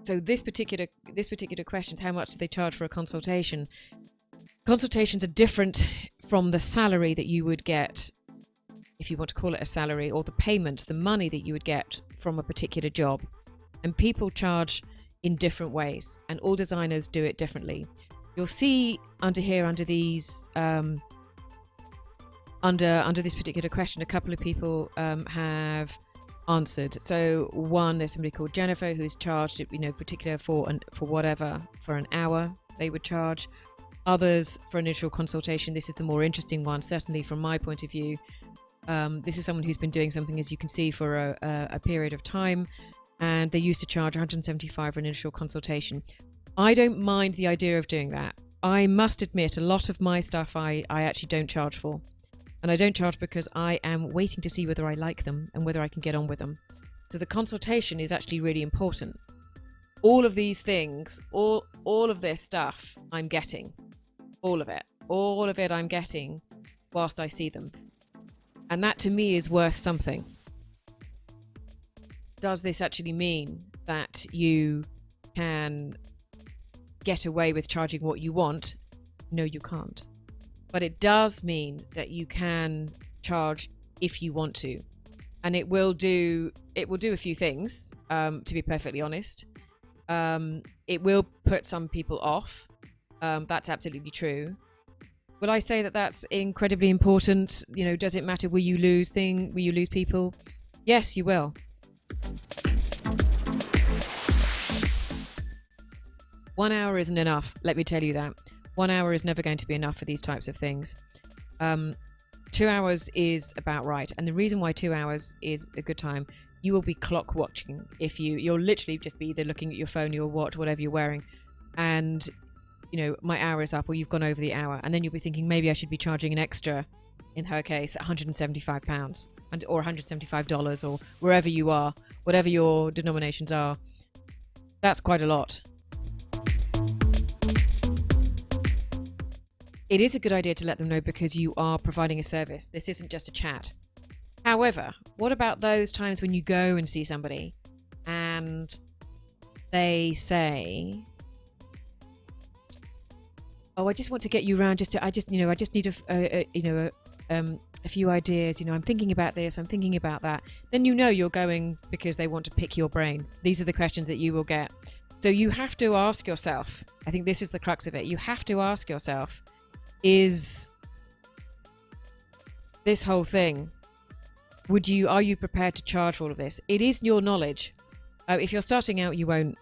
So this particular question is, how much do they charge for a consultation? Consultations are different from the salary that you would get, if you want to call it a salary, or the payment, the money that you would get from a particular job. And people charge in different ways, and all designers do it differently. You'll see under these under this particular question, a couple of people have answered. So one, there's somebody called Jennifer who's charged, particular for whatever, for an hour they would charge. Others for initial consultation. This is the more interesting one, certainly from my point of view. This is someone who's been doing something, as you can see, for a period of time, and they used to charge $175 for an initial consultation. I don't mind the idea of doing that. I must admit, a lot of my stuff I actually don't charge for. And I don't charge because I am waiting to see whether I like them and whether I can get on with them. So the consultation is actually really important. All of these things, all of this stuff I'm getting. All of it I'm getting whilst I see them. And that to me is worth something. Does this actually mean that you can get away with charging what you want? No, you can't. But it does mean that you can charge if you want to. And it will do a few things, to be perfectly honest. It will put some people off. That's absolutely true. Will I say that that's incredibly important? Does it matter? Will you lose people? Yes, you will. 1 hour isn't enough. Let me tell you that. 1 hour is never going to be enough for these types of things. 2 hours is about right. And the reason why 2 hours is a good time, you will be clock watching. You'll literally just be either looking at your phone, your watch, whatever you're wearing, and my hour is up, or you've gone over the hour, and then you'll be thinking, maybe I should be charging an extra, in her case, £175 or $175, or wherever you are, whatever your denominations are. That's quite a lot. It is a good idea to let them know, because you are providing a service. This isn't just a chat. However, what about those times when you go and see somebody and they say, "Oh, I just want to get you around. I just need a few ideas. I'm thinking about this. I'm thinking about that." Then you're going because they want to pick your brain. These are the questions that you will get. So you have to ask yourself. I think this is the crux of it. You have to ask yourself: is this whole thing, are you prepared to charge for all of this? It is your knowledge. If you're starting out, you won't,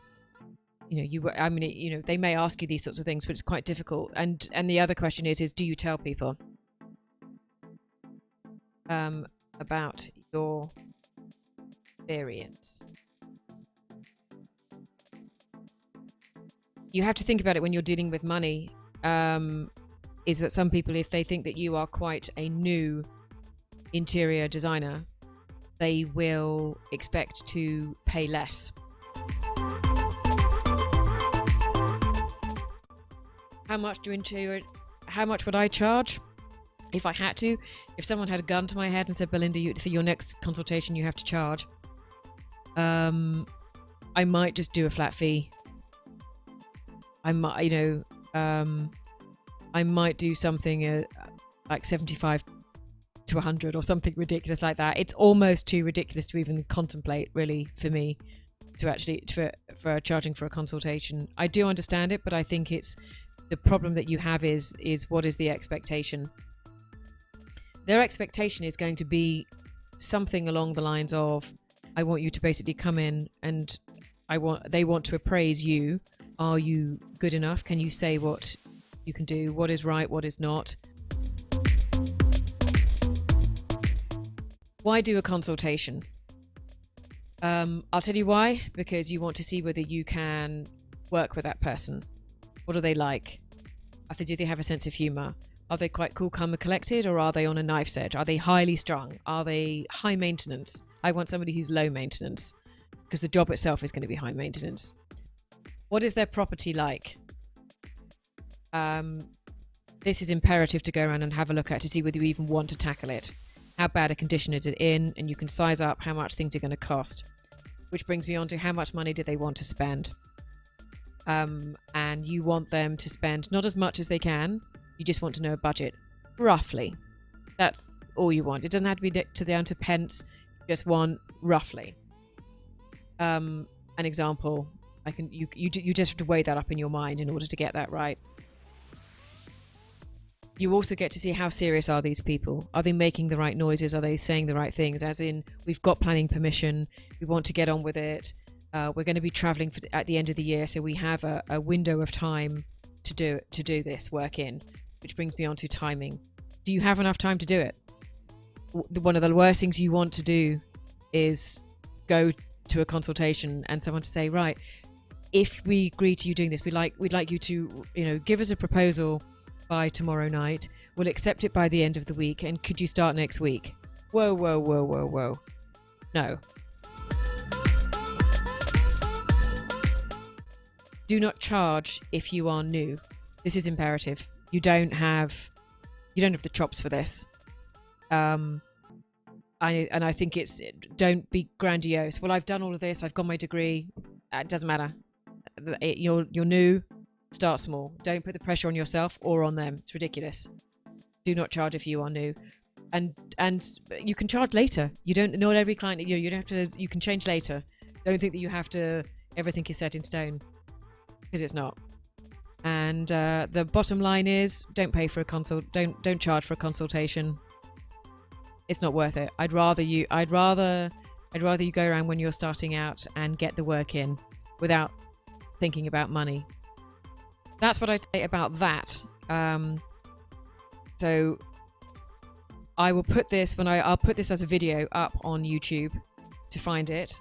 they may ask you these sorts of things, but it's quite difficult. And the other question is do you tell people about your experience? You have to think about it when you're dealing with money. Is that some people, if they think that you are quite a new interior designer, they will expect to pay less. How much would I charge if I had to? If someone had a gun to my head and said, "Belinda, for your next consultation you have to charge," I might just do a flat fee. I might do something like 75 to 100 or something ridiculous like that. It's almost too ridiculous to even contemplate, really, for me, to actually for charging for a consultation. I do understand it, but I think it's the problem that you have is what is the expectation? Their expectation is going to be something along the lines of, I want you to basically come in and they want to appraise you. Are you good enough? Can you say what you can do? What is right? What is not? Why do a consultation? I'll tell you why. Because you want to see whether you can work with that person. What are they like? Do they have a sense of humor? Are they quite cool, calm and collected, or are they on a knife's edge? Are they highly strung? Are they high maintenance? I want somebody who's low maintenance, because the job itself is going to be high maintenance. What is their property like? This is imperative to go around and have a look at to see whether you even want to tackle it. How bad a condition is it in? And you can size up how much things are going to cost. Which brings me on to how much money do they want to spend? and you want them to spend not as much as they can. You just want to know a budget, roughly. That's all you want. It doesn't have to be down to pence. You just want roughly. An example. You just have to weigh that up in your mind in order to get that right. You also get to see how serious are these people. Are they making the right noises? Are they saying the right things? As in, we've got planning permission. We want to get on with it. We're going to be traveling at the end of the year, so we have a window of time to do this work in, which brings me on to timing. Do you have enough time to do it? One of the worst things you want to do is go to a consultation and someone to say, right, if we agree to you doing this, we'd like you to, give us a proposal by tomorrow night. We'll accept it by the end of the week, and could you start next week? Whoa. No. Do not charge if you are new. This is imperative. You don't have the chops for this. I think don't be grandiose. Well, I've done all of this. I've got my degree. It doesn't matter. You're new. Start small. Don't put the pressure on yourself or on them. It's ridiculous. Do not charge if you are new, and you can charge later. Not every client. You don't have to. You can change later. Don't think that you have to. Everything is set in stone, because it's not. And the bottom line is, don't pay for a consult. Don't charge for a consultation. It's not worth it. I'd rather you go around when you're starting out and get the work in without thinking about money. That's what I'd say about that. So I will put this I'll put this as a video up on YouTube to find it,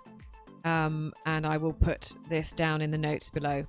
and I will put this down in the notes below.